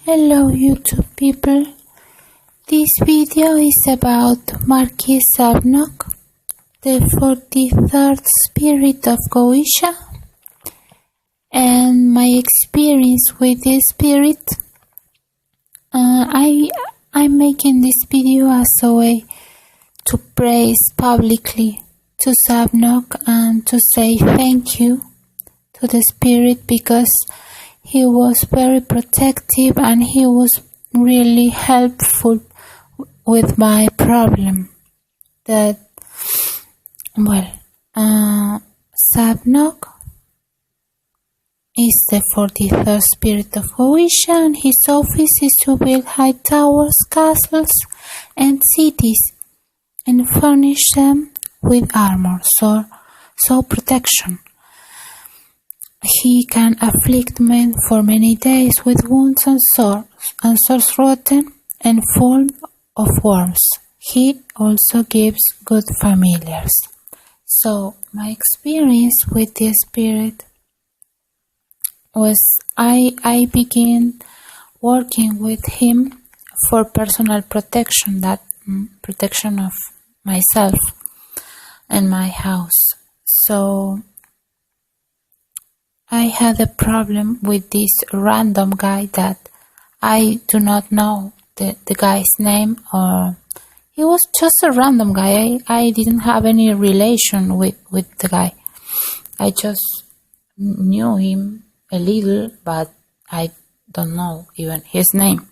Hello YouTube people, this video is about Marquis Sabnock, the 43rd spirit of Goisha, and my experience with this spirit. I'm making this video as a way to praise publicly to Sabnock and to say thank you to the spirit because he was very protective and he was really helpful with my problem. Sabnock is the 43rd spirit of Goisha, and his office is to build high towers, castles, and cities, and furnish them with armor, so protection. He can afflict men for many days with wounds and sores rotten and full of worms. He also gives good familiars. So my experience with this spirit was I began working with him for personal protection, protection of myself and my house. So I had a problem with this random guy that I do not know the guy's name, or he was just a random guy. I didn't have any relation with the guy. I just knew him a little, but I don't know even his name.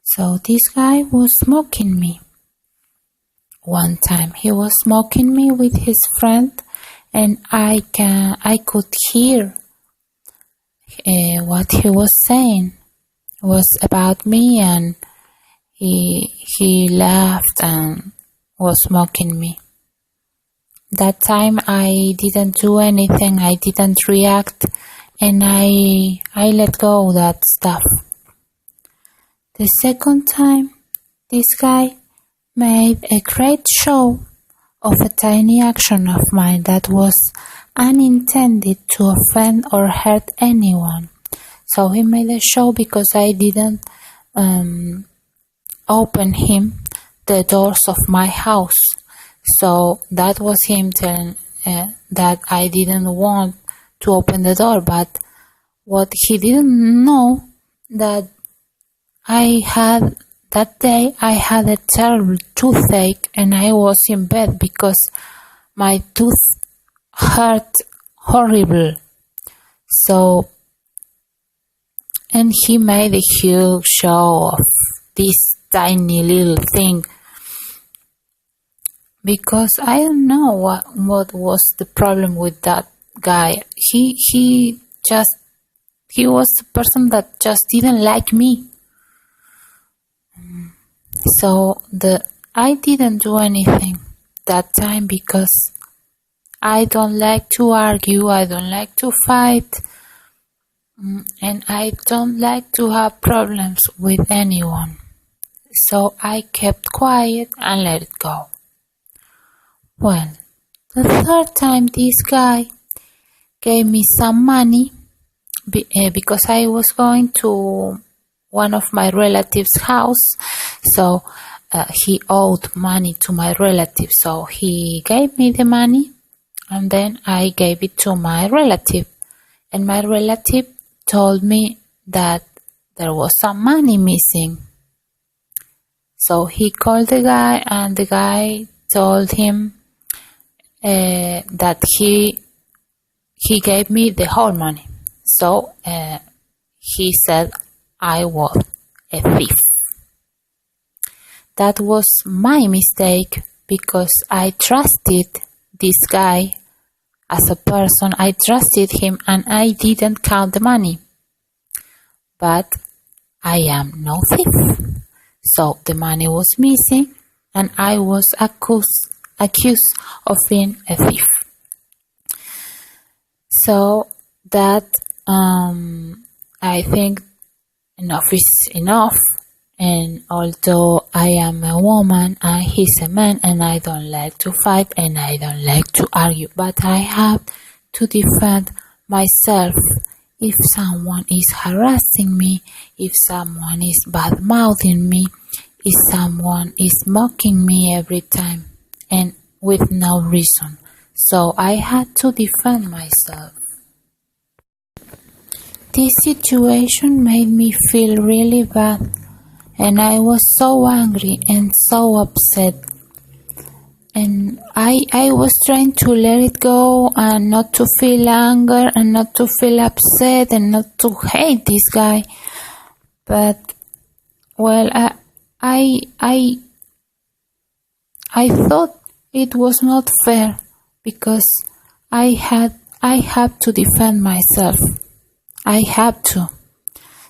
So this guy was mocking me. One time he was mocking me with his friend, and I could hear what he was saying was about me, and he laughed and was mocking me. That time I didn't do anything, I didn't react, and I let go that stuff. The second time, this guy made a great show of a tiny action of mine that was unintended to offend or hurt anyone. So he made a show because I didn't open him the doors of my house. So that was him telling that I didn't want to open the door, but what he didn't know that that day I had a terrible toothache, and I was in bed because my tooth hurt horrible. So, and he made a huge show of this tiny little thing, because I don't know what was the problem with that guy. He was the person that just didn't like me. So I didn't do anything that time because I don't like to argue, I don't like to fight, and I don't like to have problems with anyone. So I kept quiet and let it go. Well, the third time this guy gave me some money because I was going to one of my relatives' house, so he owed money to my relative, so he gave me the money, and then I gave it to my relative, and my relative told me that there was some money missing. So he called the guy, and the guy told him that he gave me the whole money. So he said I was a thief. That was my mistake because I trusted this guy as a person. I trusted him and I didn't count the money. But I am no thief. So the money was missing and I was accused of being a thief. So that I think enough is enough, and although I am a woman and he's a man, and I don't like to fight and I don't like to argue, but I have to defend myself if someone is harassing me, if someone is bad-mouthing me, if someone is mocking me every time and with no reason. So I had to defend myself. This situation made me feel really bad, and I was so angry and so upset. And I was trying to let it go and not to feel anger and not to feel upset and not to hate this guy. But, well, I thought it was not fair because I have to defend myself. I have to.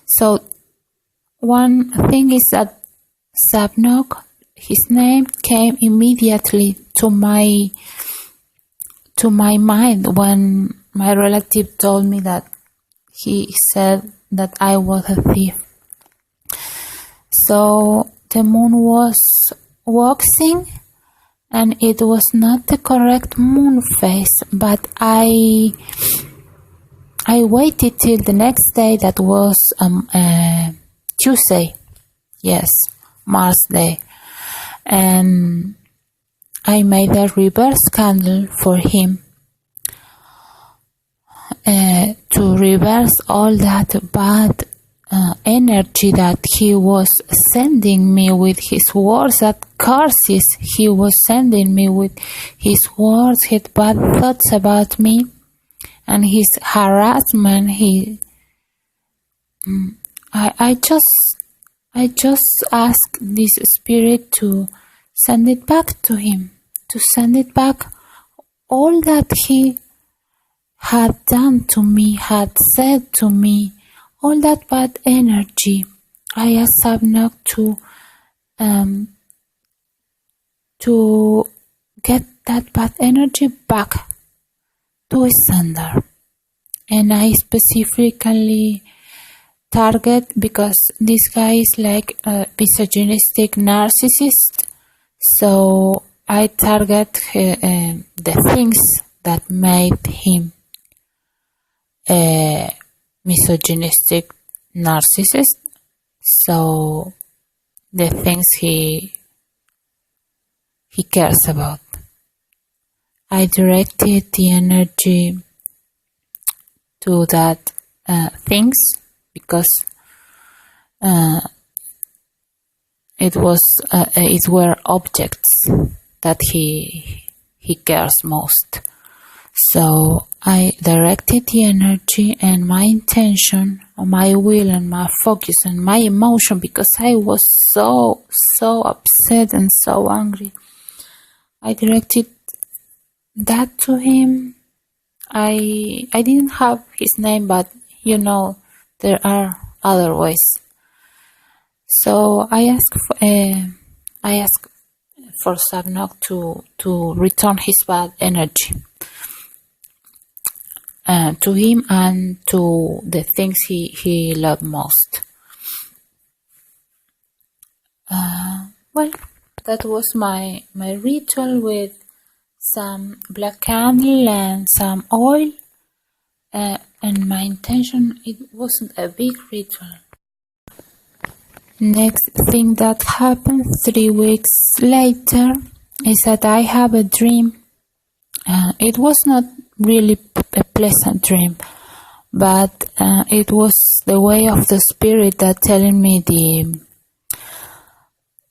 So one thing is that Sabnock, his name came immediately to my mind when my relative told me that he said that I was a thief. So the moon was waxing and it was not the correct moon phase, but I waited till the next day, that was Tuesday, yes, Mars Day, and I made a reverse candle for him to reverse all that bad energy that he was sending me with his words, that curses he was sending me with his words, his bad thoughts about me, and his harassment. I just asked this spirit to send it back to him, to send it back all that he had done to me, had said to me, all that bad energy. I asked Sabnock to get that bad energy back to his sender. And I specifically target, because this guy is like a misogynistic narcissist, so I target the things that made him a misogynistic narcissist, so the things he cares about. I directed the energy to that things because it were objects that he cares most. So I directed the energy and my intention, or my will and my focus and my emotion, because I was so upset and so angry. I directed that to him. I didn't have his name, but you know, there are other ways. So I asked for Sabnock to return his bad energy to him and to the things he loved most. Well, that was my ritual with some black candle and some oil, and my intention, it wasn't a big ritual. Next thing that happened 3 weeks later is that I have a dream. It was not really a pleasant dream, but it was the way of the spirit that telling me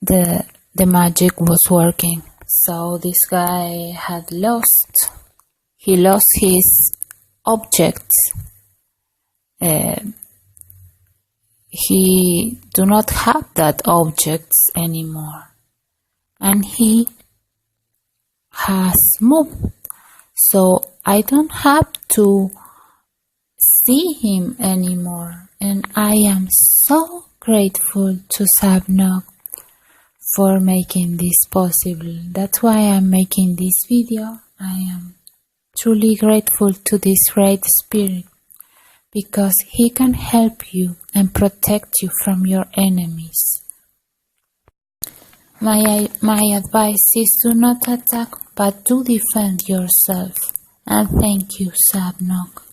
the magic was working. So this guy had lost his objects. He do not have that objects anymore, and he has moved. So I don't have to see him anymore, and I am so grateful to Sabnock for making this possible. That's why I'm making this video. I am truly grateful to this great spirit, because he can help you and protect you from your enemies. My advice is, do not attack, but do defend yourself. And thank you, Sabnock.